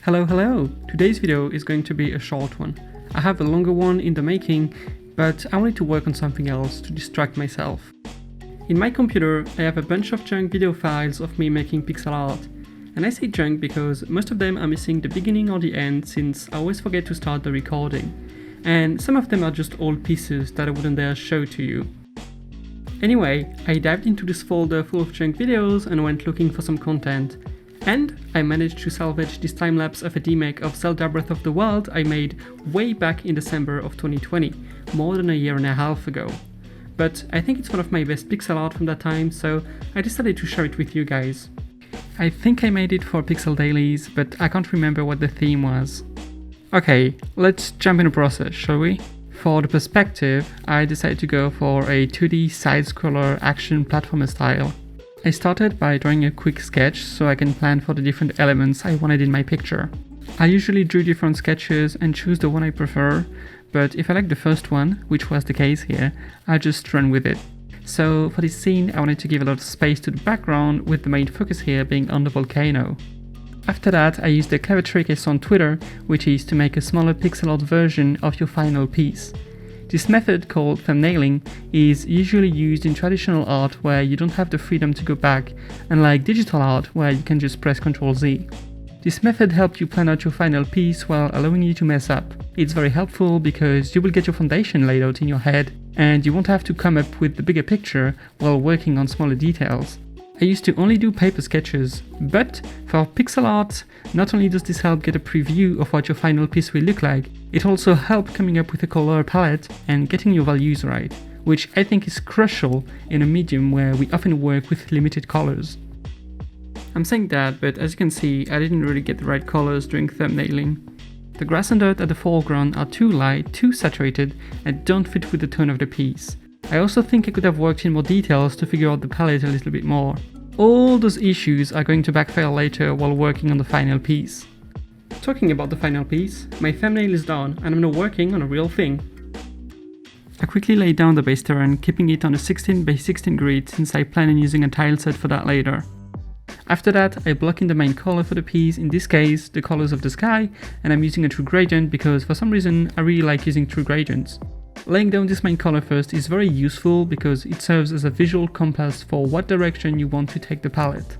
Hello! Today's video is going to be a short one. I have a longer one in the making, but I wanted to work on something else to distract myself. In my computer, I have a bunch of junk video files of me making pixel art. And I say junk because most of them are missing the beginning or the end, since I always forget to start the recording. And some of them are just old pieces that I wouldn't dare show to you. Anyway, I dived into this folder full of junk videos and went looking for some content. And I managed to salvage this time-lapse of a demake of Zelda Breath of the Wild I made way back in December of 2020, more than a year and a half ago. But I think it's one of my best pixel art from that time, so I decided to share it with you guys. I think I made it for Pixel Dailies, but I can't remember what the theme was. Okay, let's jump in the process, shall we? For the perspective, I decided to go for a 2D side-scroller action platformer style. I started by drawing a quick sketch so I can plan for the different elements I wanted in my picture. I usually drew different sketches and choose the one I prefer, but if I like the first one, which was the case here, I just run with it. So for this scene I wanted to give a lot of space to the background, with the main focus here being on the volcano. After that I used a clever trick I saw on Twitter, which is to make a smaller pixel art version of your final piece. This method, called thumbnailing, is usually used in traditional art where you don't have the freedom to go back, unlike digital art where you can just press Ctrl-Z. This method helps you plan out your final piece while allowing you to mess up. It's very helpful because you will get your foundation laid out in your head, and you won't have to come up with the bigger picture while working on smaller details. I used to only do paper sketches, but for pixel art, not only does this help get a preview of what your final piece will look like, it also helps coming up with a color palette and getting your values right, which I think is crucial in a medium where we often work with limited colors. I'm saying that, but as you can see, I didn't really get the right colors during thumbnailing. The grass and dirt at the foreground are too light, too saturated, and don't fit with the tone of the piece. I also think I could have worked in more details to figure out the palette a little bit more. All those issues are going to backfire later while working on the final piece. Talking about the final piece, my thumbnail is done and I'm now working on a real thing. I quickly laid down the base terrain, keeping it on a 16x16 grid since I plan on using a tile set for that later. After that, I block in the main color for the piece, in this case the colors of the sky, and I'm using a true gradient because for some reason I really like using true gradients. Laying down this main color first is very useful because it serves as a visual compass for what direction you want to take the palette.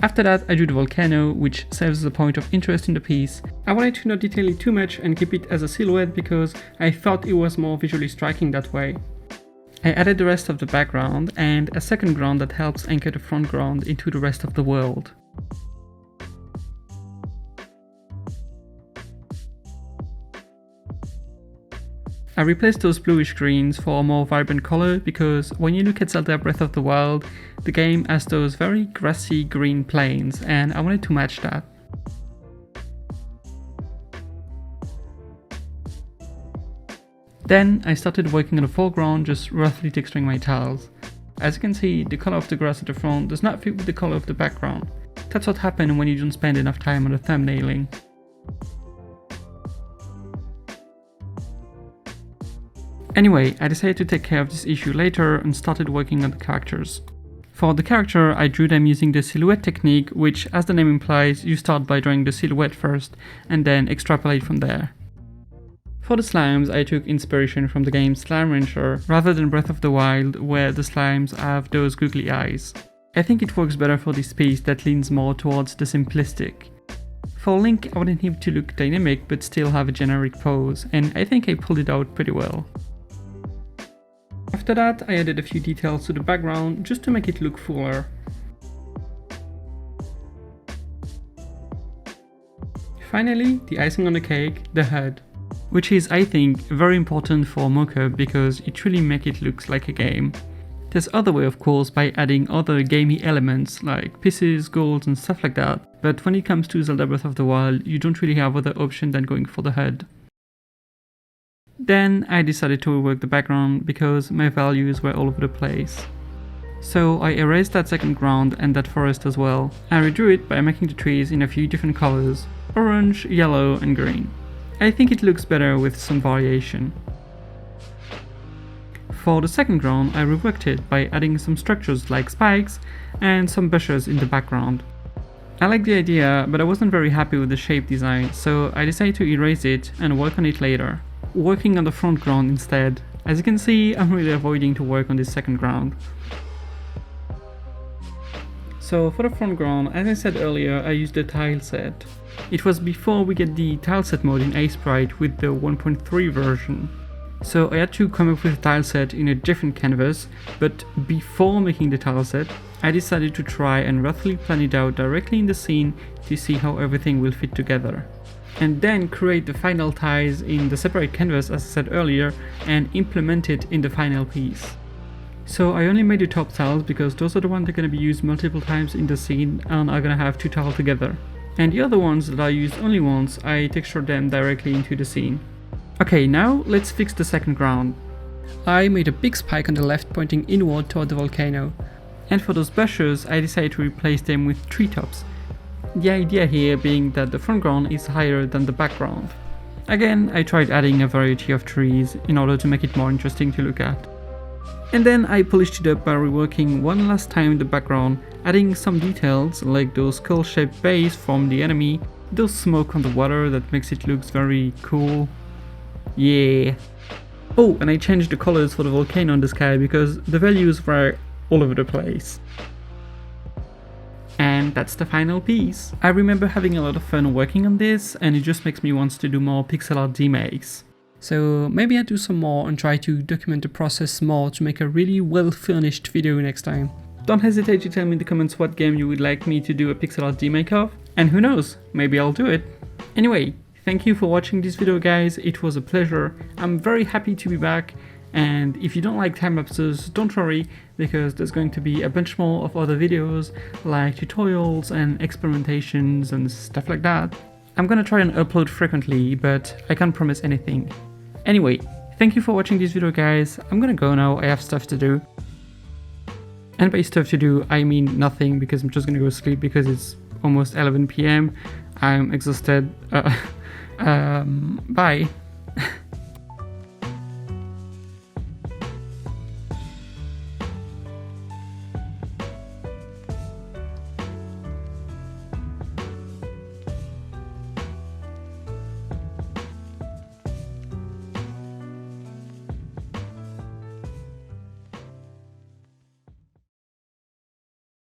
After that I drew the volcano, which serves as a point of interest in the piece. I wanted to not detail it too much and keep it as a silhouette because I thought it was more visually striking that way. I added the rest of the background and a second ground that helps anchor the front ground into the rest of the world. I replaced those bluish greens for a more vibrant color because when you look at Zelda Breath of the Wild, the game has those very grassy green plains and I wanted to match that. Then I started working on the foreground, just roughly texturing my tiles. As you can see, the color of the grass at the front does not fit with the color of the background. That's what happens when you don't spend enough time on the thumbnailing. Anyway, I decided to take care of this issue later and started working on the characters. For the character, I drew them using the silhouette technique, which, as the name implies, you start by drawing the silhouette first and then extrapolate from there. For the slimes, I took inspiration from the game Slime Rancher rather than Breath of the Wild, where the slimes have those googly eyes. I think it works better for this piece that leans more towards the simplistic. For Link, I wanted him to look dynamic but still have a generic pose, and I think I pulled it out pretty well. After that, I added a few details to the background just to make it look fuller. Finally, the icing on the cake, the HUD, which is, I think, very important for mockup because it really makes it look like a game. There's other way, of course, by adding other gamey elements like pieces, goals and stuff like that, but when it comes to Zelda Breath of the Wild, you don't really have other option than going for the HUD. Then I decided to rework the background because my values were all over the place. So I erased that second ground and that forest as well. I redrew it by making the trees in a few different colors: orange, yellow and green. I think it looks better with some variation. For the second ground, I reworked it by adding some structures like spikes and some bushes in the background. I like the idea, but I wasn't very happy with the shape design, so I decided to erase it and work on it later. Working on the front ground instead. As you can see, I'm really avoiding to work on this second ground. So for the front ground, as I said earlier, I used the tile set. It was before we get the tile set mode in Sprite with the 1.3 version. So I had to come up with a tile set in a different canvas, but before making the tile set, I decided to try and roughly plan it out directly in the scene to see how everything will fit together. And then create the final tiles in the separate canvas as I said earlier and implement it in the final piece. So I only made the top tiles because those are the ones that are going to be used multiple times in the scene and are going to have two tiles together. And the other ones that I used only once, I textured them directly into the scene. Okay, now let's fix the second ground. I made a big spike on the left pointing inward toward the volcano. And for those bushes, I decided to replace them with treetops. The idea here being that the front ground is higher than the background. Again, I tried adding a variety of trees in order to make it more interesting to look at. And then I polished it up by reworking one last time the background, adding some details like those skull-shaped bays from the enemy, those smoke on the water that makes it look very cool. Yeah. Oh, and I changed the colors for the volcano in the sky because the values were all over the place. And that's the final piece. I remember having a lot of fun working on this, and it just makes me want to do more pixel art demakes. So maybe I'll do some more and try to document the process more to make a really well furnished video next time. Don't hesitate to tell me in the comments what game you would like me to do a pixel art demake of, and who knows, maybe I'll do it. Anyway, thank you for watching this video guys, it was a pleasure. I'm very happy to be back, and if you don't like time lapses, don't worry, because there's going to be a bunch more of other videos like tutorials and experimentations and stuff like that. I'm gonna try and upload frequently, but I can't promise anything. Anyway, thank you for watching this video guys, I'm gonna go now, I have stuff to do. And by stuff to do, I mean nothing, because I'm just gonna go sleep because it's almost 11 PM. I'm exhausted. Bye.